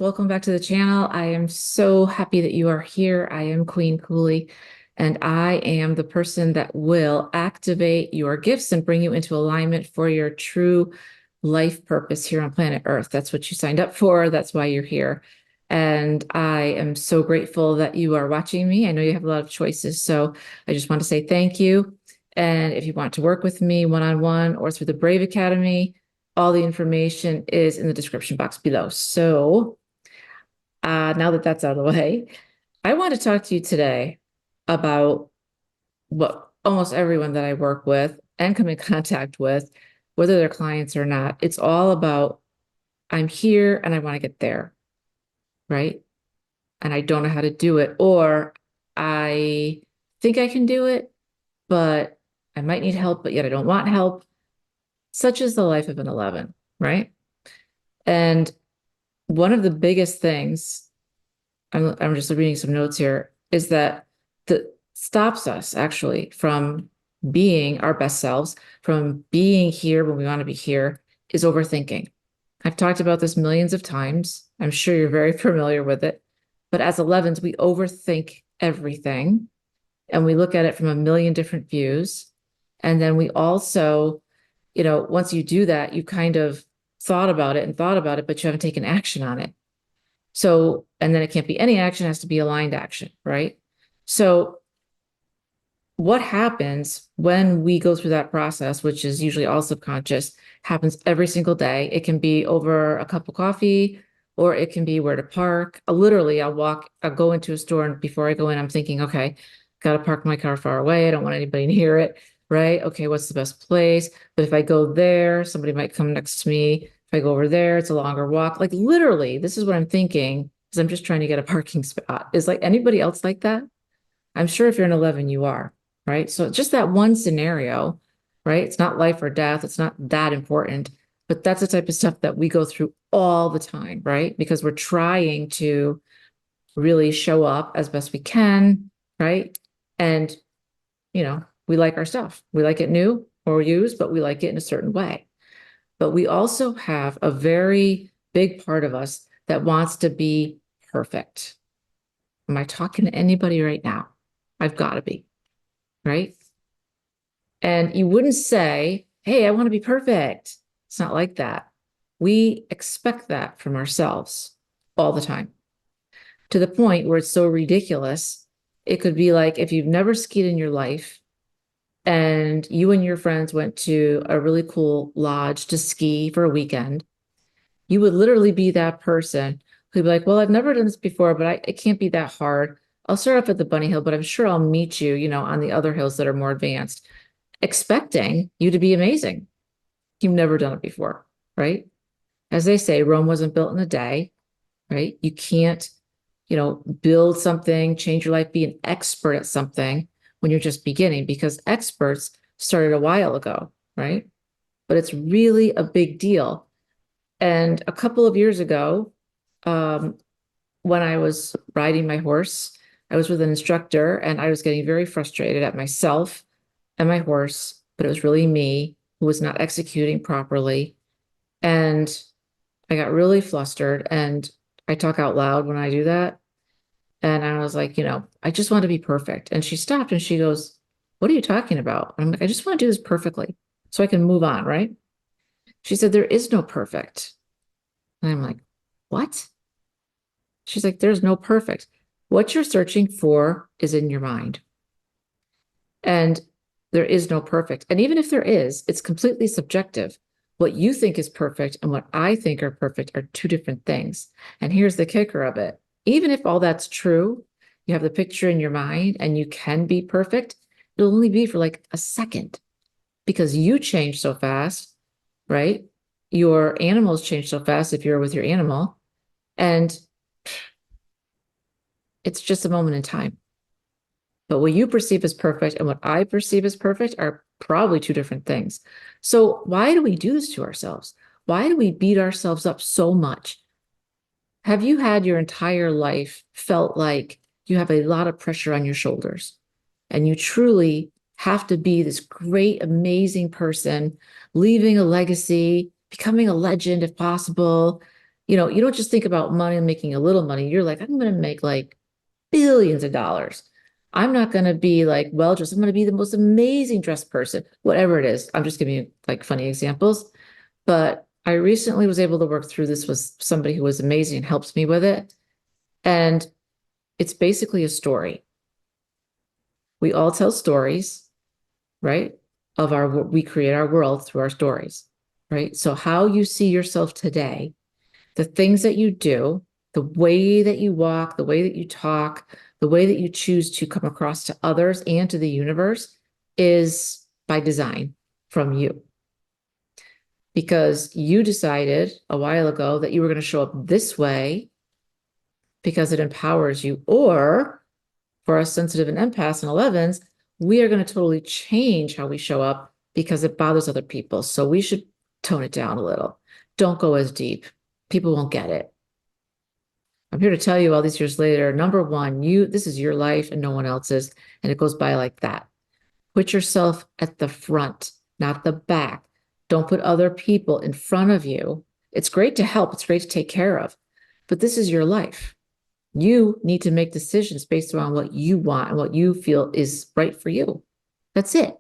welcome back to the channel. I am so happy that you are here. I am Queen Kuli, and I am the person that will activate your gifts and bring you into alignment for your true life purpose here on planet Earth. That's what you signed up for. That's why you're here. And I am so grateful that you are watching me. I know you have a lot of choices, so I just want to say thank you. And if you want to work with me one-on-one or through the Brave Academy, all the information is in the description box below. So now that that's out of the way, I want to talk to you today about what almost everyone that I work with and come in contact with, whether they're clients or not, it's all about I'm here and I want to get there, right? And I don't know how to do it, or I think I can do it, but I might need help, but yet I don't want help. Such is the life of an 11, right? And one of the biggest things, I'm just reading some notes here, is that stops us actually from being our best selves, from being here when we want to be here, is overthinking. I've talked about this millions of times. I'm sure you're very familiar with it. But as 11s, we overthink everything and we look at it from a million different views. And then we also, once you do that, you kind of thought about it, but you haven't taken action on it. So, and then it can't be any action, it has to be aligned action, right? So what happens when we go through that process, which is usually all subconscious, happens every single day. It can be over a cup of coffee, or it can be where to park. Literally, I'll go into a store, and before I go in, I'm thinking, okay, got to park my car far away. I don't want anybody near it, right? Okay, what's the best place? But if I go there, somebody might come next to me. If I go over there, it's a longer walk. Like literally, this is what I'm thinking, because I'm just trying to get a parking spot. Is like anybody else like that? I'm sure if you're an 11, you are, right? So just that one scenario, right? It's not life or death. It's not that important, but that's the type of stuff that we go through all the time, right? Because we're trying to really show up as best we can, right? And, we like our stuff. We like it new or used, but we like it in a certain way. But we also have a very big part of us that wants to be perfect. Am I talking to anybody right now? I've got to be, right? And you wouldn't say, hey, I want to be perfect. It's not like that. We expect that from ourselves all the time, to the point where it's so ridiculous. It could be like if you've never skied in your life and you and your friends went to a really cool lodge to ski for a weekend, you would literally be that person who'd be like, well, I've never done this before, but it can't be that hard. I'll start off at the bunny hill, but I'm sure I'll meet you, on the other hills that are more advanced, expecting you to be amazing. You've never done it before, right? As they say, Rome wasn't built in a day, right? You can't, build something, change your life, be an expert at something when you're just beginning, because experts started a while ago, right? But it's really a big deal. And a couple of years ago, when I was riding my horse, I was with an instructor and I was getting very frustrated at myself and my horse, but it was really me who was not executing properly. And I got really flustered, and I talk out loud when I do that. And I was like, I just want to be perfect. And she stopped and she goes, what are you talking about? And I'm like, I just want to do this perfectly so I can move on, right? She said, there is no perfect. And I'm like, what? She's like, there's no perfect. What you're searching for is in your mind. And there is no perfect. And even if there is, it's completely subjective. What you think is perfect and what I think are perfect are two different things. And here's the kicker of it. Even if all that's true, you have the picture in your mind and you can be perfect, it'll only be for like a second because you change so fast, right? Your animals change so fast if you're with your animal. And it's just a moment in time. But what you perceive as perfect and what I perceive as perfect are probably two different things. So why do we do this to ourselves? Why do we beat ourselves up so much? Have you had your entire life felt like you have a lot of pressure on your shoulders and you truly have to be this great, amazing person, leaving a legacy, becoming a legend if possible, You don't just think about money and making a little money. You're like, I'm going to make like billions of dollars. I'm not going to be like well dressed. I'm going to be the most amazing dressed person, whatever it is. I'm just giving you like funny examples. But I recently was able to work through this with somebody who was amazing and helps me with it. And it's basically a story. We all tell stories, right? We create our world through our stories, right? So how you see yourself today, the things that you do, the way that you walk, the way that you talk, the way that you choose to come across to others and to the universe is by design from you. Because you decided a while ago that you were going to show up this way because it empowers you. Or for us sensitive and empaths and 11s, we are going to totally change how we show up because it bothers other people. So we should tone it down a little. Don't go as deep. People won't get it. I'm here to tell you all these years later, number one, this is your life and no one else's, and it goes by like that. Put yourself at the front, not the back. Don't put other people in front of you. It's great to help. It's great to take care of, but this is your life. You need to make decisions based on what you want and what you feel is right for you. That's it.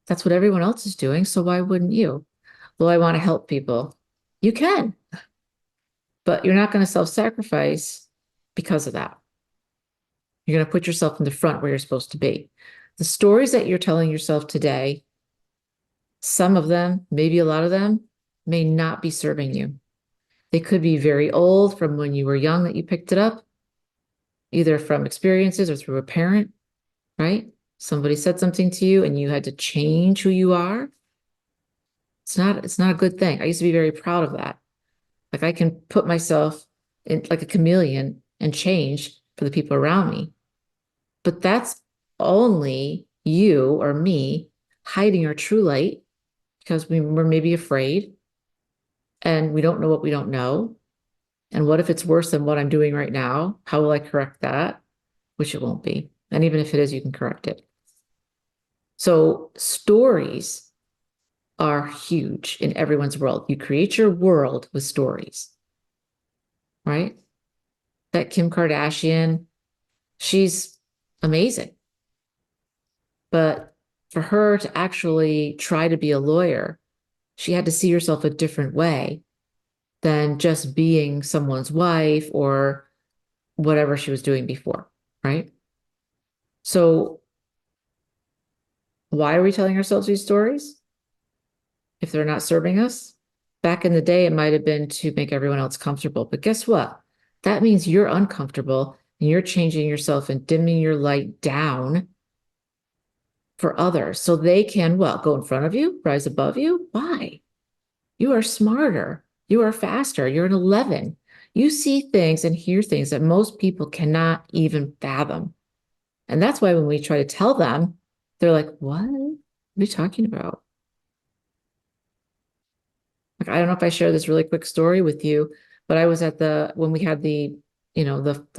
That's what everyone else is doing. So why wouldn't you? Well, I want to help people. You can, but you're not going to self-sacrifice because of that. You're going to put yourself in the front where you're supposed to be. The stories that you're telling yourself today, some of them, maybe a lot of them, may not be serving you. They could be very old from when you were young that you picked it up, either from experiences or through a parent, right? Somebody said something to you and you had to change who you are. It's not a good thing. I used to be very proud of that. Like I can put myself in like a chameleon and change for the people around me. But that's only you or me hiding our true light because we're maybe afraid and we don't know what we don't know. And what if it's worse than what I'm doing right now? How will I correct that? Which it won't be. And even if it is, you can correct it. So stories are huge in everyone's world. You create your world with stories, right? That Kim Kardashian, she's amazing. But for her to actually try to be a lawyer, she had to see herself a different way than just being someone's wife or whatever she was doing before, right? So why are we telling ourselves these stories if they're not serving us? Back in the day, it might have been to make everyone else comfortable. But guess what? That means you're uncomfortable and you're changing yourself and dimming your light down for others so they can, what, go in front of you, rise above you? Why? You are smarter. You are faster. You're an 11. You see things and hear things that most people cannot even fathom. And that's why when we try to tell them, they're like, what? What are you talking about? Like, I don't know if I share this really quick story with you, but I was at when we had the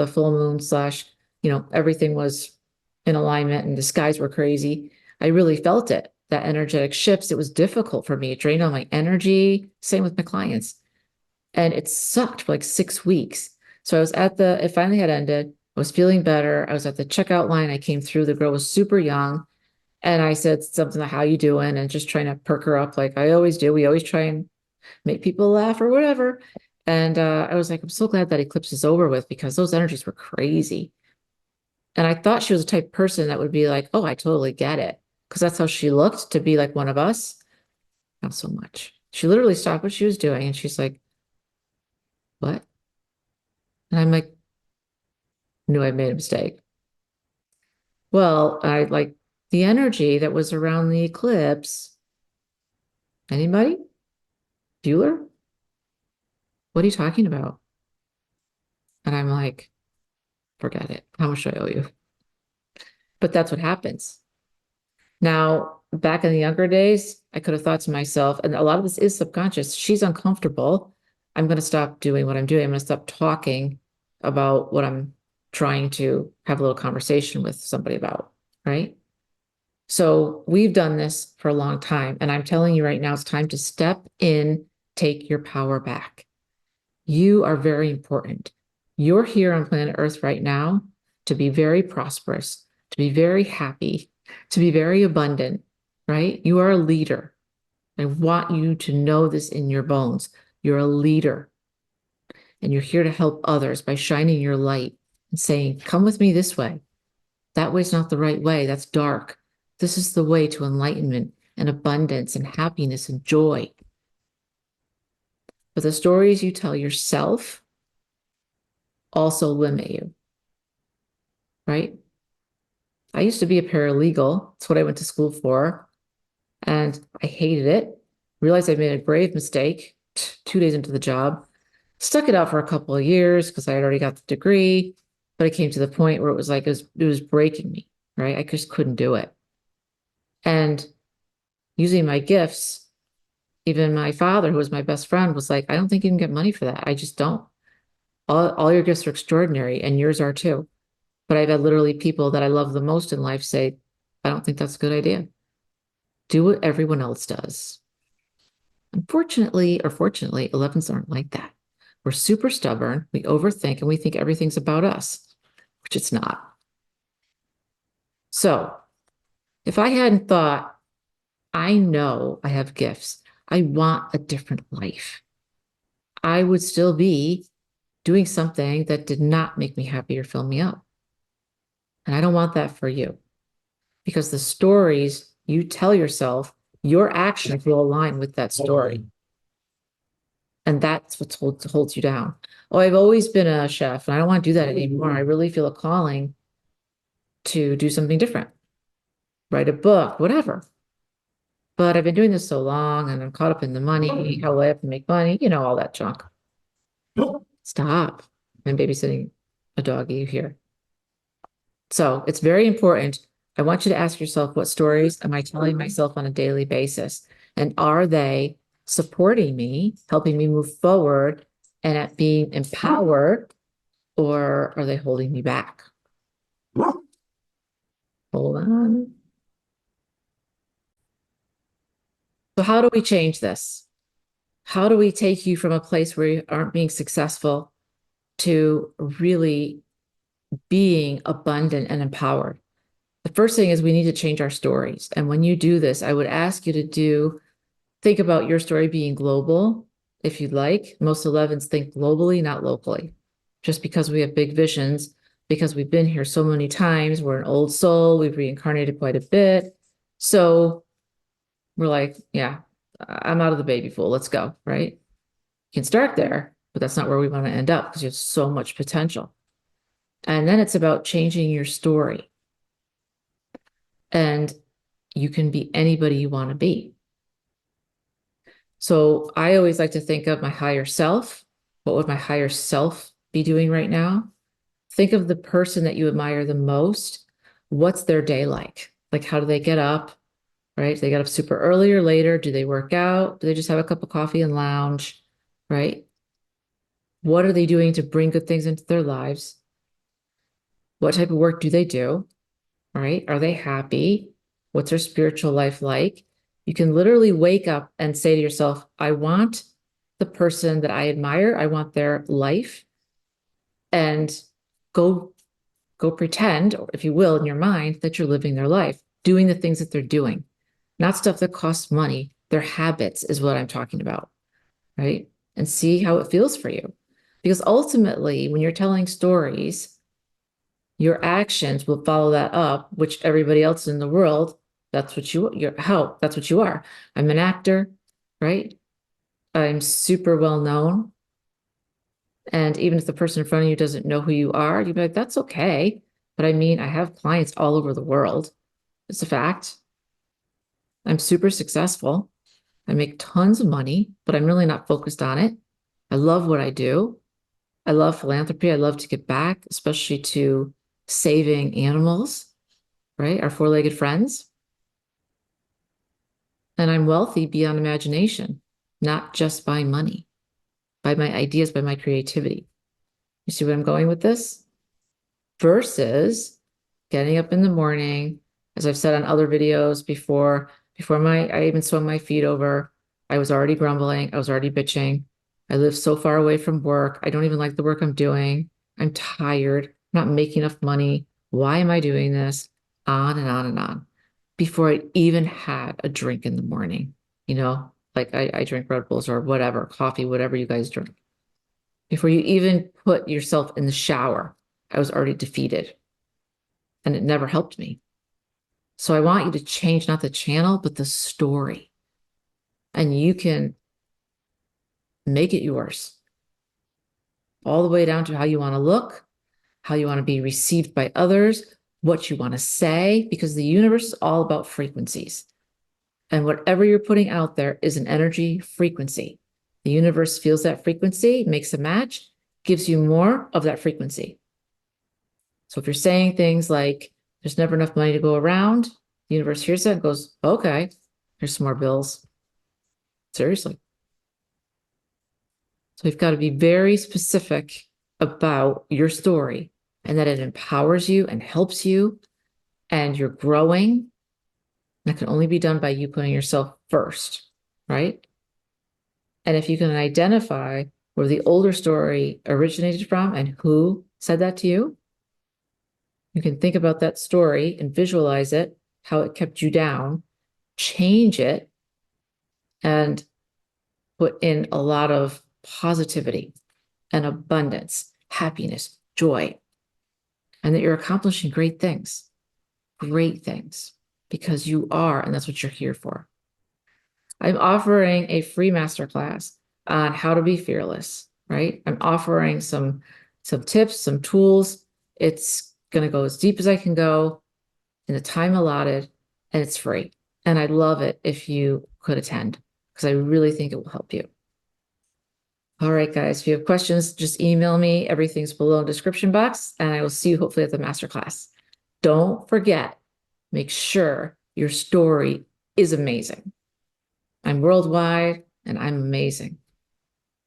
full moon slash, everything was in alignment and the skies were crazy. I really felt it, that energetic shifts. It was difficult for me. It drained all my energy. Same with my clients. And it sucked for like 6 weeks. So it finally had ended. I was feeling better. I was at the checkout line. I came through. The girl was super young. And I said something like, how you doing? And just trying to perk her up like I always do. We always try and make people laugh or whatever. And I was like, I'm so glad that eclipse is over with because those energies were crazy. And I thought she was the type of person that would be like, oh, I totally get it. Because that's how she looked to be like one of us. Not so much. She literally stopped what she was doing and she's like, what? And I'm like, knew I made a mistake. Well, I like the energy that was around the eclipse. Anybody? Bueller? What are you talking about? And I'm like, forget it. How much do I owe you? But that's what happens. Now, back in the younger days, I could have thought to myself, and a lot of this is subconscious, she's uncomfortable. I'm going to stop doing what I'm doing. I'm going to stop talking about what I'm trying to have a little conversation with somebody about, right? So we've done this for a long time. And I'm telling you right now, it's time to step in, take your power back. You are very important. You're here on planet Earth right now to be very prosperous, to be very happy, to be very abundant, right? You are a leader. I want you to know this in your bones. You're a leader, and you're here to help others by shining your light and saying, come with me this way. That way's not the right way. That's dark. This is the way to enlightenment and abundance and happiness and joy. But the stories you tell yourself also limit you, right? I used to be a paralegal. That's what I went to school for. And I hated it. Realized I made a grave mistake 2 days into the job. Stuck it out for a couple of years because I had already got the degree. But it came to the point where it was like it was breaking me, right? I just couldn't do it. And using my gifts, even my father, who was my best friend, was like, I don't think you can get money for that. I just don't. All your gifts are extraordinary, and yours are too. But I've had literally people that I love the most in life say, I don't think that's a good idea. Do what everyone else does. Unfortunately, or fortunately, 11s aren't like that. We're super stubborn, we overthink, and we think everything's about us, which it's not. So if I hadn't thought, I know I have gifts, I want a different life, I would still be doing something that did not make me happy or fill me up. And I don't want that for you, because the stories you tell yourself, your actions will align with that story. And that's what holds you down. Oh, I've always been a chef and I don't want to do that anymore. I really feel a calling to do something different, write a book, whatever. But I've been doing this so long and I'm caught up in the money. How will I have to make money? You know, all that junk. Stop. I'm babysitting a doggy here. So it's very important. I want you to ask yourself, what stories am I telling myself on a daily basis? And are they supporting me, helping me move forward and at being empowered, or are they holding me back? Hold on. So how do we change this? How do we take you from a place where you aren't being successful to really being abundant and empowered? The first thing is we need to change our stories. And when you do this, I would ask you to think about your story being global, if you'd like. Most 11s think globally, not locally. Just because we have big visions, because we've been here so many times, we're an old soul, we've reincarnated quite a bit. So we're like, yeah, I'm out of the baby pool, let's go, right? You can start there, but that's not where we want to end up because you have so much potential. And then it's about changing your story. And you can be anybody you want to be. So I always like to think of my higher self. What would my higher self be doing right now? Think of the person that you admire the most. What's their day like? Like, how do they get up, right? Do they get up super early or later? Do they work out? Do they just have a cup of coffee and lounge, right? What are they doing to bring good things into their lives? What type of work do they do, right? Are they happy? What's their spiritual life like? You can literally wake up and say to yourself, I want the person that I admire. I want their life. And go pretend, or if you will, in your mind, that you're living their life, doing the things that they're doing, not stuff that costs money. Their habits is what I'm talking about, right? And see how it feels for you. Because ultimately, when you're telling stories, your actions will follow that up, which everybody else in the world, that's what that's what you are. I'm an actor, right? I'm super well known. And even if the person in front of you doesn't know who you are, you'd be like, that's okay. But I mean, I have clients all over the world. It's a fact. I'm super successful. I make tons of money, but I'm really not focused on it. I love what I do. I love philanthropy. I love to give back, especially to saving animals, right? Our four-legged friends. And I'm wealthy beyond imagination, not just by money, by my ideas, by my creativity. You see where I'm going with this? Versus getting up in the morning, as I've said on other videos before I even swung my feet over, I was already grumbling, I was already bitching, I live so far away from work. I don't even like the work I'm doing. I'm tired. I'm not making enough money. Why am I doing this? On and on and on. Before I even had a drink in the morning, like I drink Red Bulls or whatever, coffee, whatever you guys drink. Before you even put yourself in the shower, I was already defeated and it never helped me. So I want you to change not the channel, but the story. And you can make it yours all the way down to how you want to look, how you want to be received by others, what you want to say, because the universe is all about frequencies. And whatever you're putting out there is an energy frequency. The universe feels that frequency, makes a match, gives you more of that frequency. So if you're saying things like, there's never enough money to go around, the universe hears that and goes, okay, here's some more bills. Seriously. So you've got to be very specific about your story and that it empowers you and helps you and you're growing. That can only be done by you putting yourself first, right? And if you can identify where the older story originated from and who said that to you, you can think about that story and visualize it, how it kept you down, change it, and put in a lot of positivity and abundance, happiness, joy, and that you're accomplishing great things, because you are, and that's what you're here for. I'm offering a free masterclass on how to be fearless, right? I'm offering some tips, some tools. It's going to go as deep as I can go in the time allotted, and it's free. And I'd love it if you could attend because I really think it will help you. All right, guys, if you have questions, just email me. Everything's below in the description box, and I will see you hopefully at the masterclass. Don't forget, make sure your story is amazing. I'm worldwide and I'm amazing.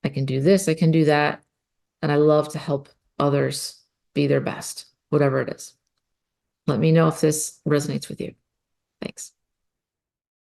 I can do this, I can do that, and I love to help others be their best, whatever it is. Let me know if this resonates with you. Thanks.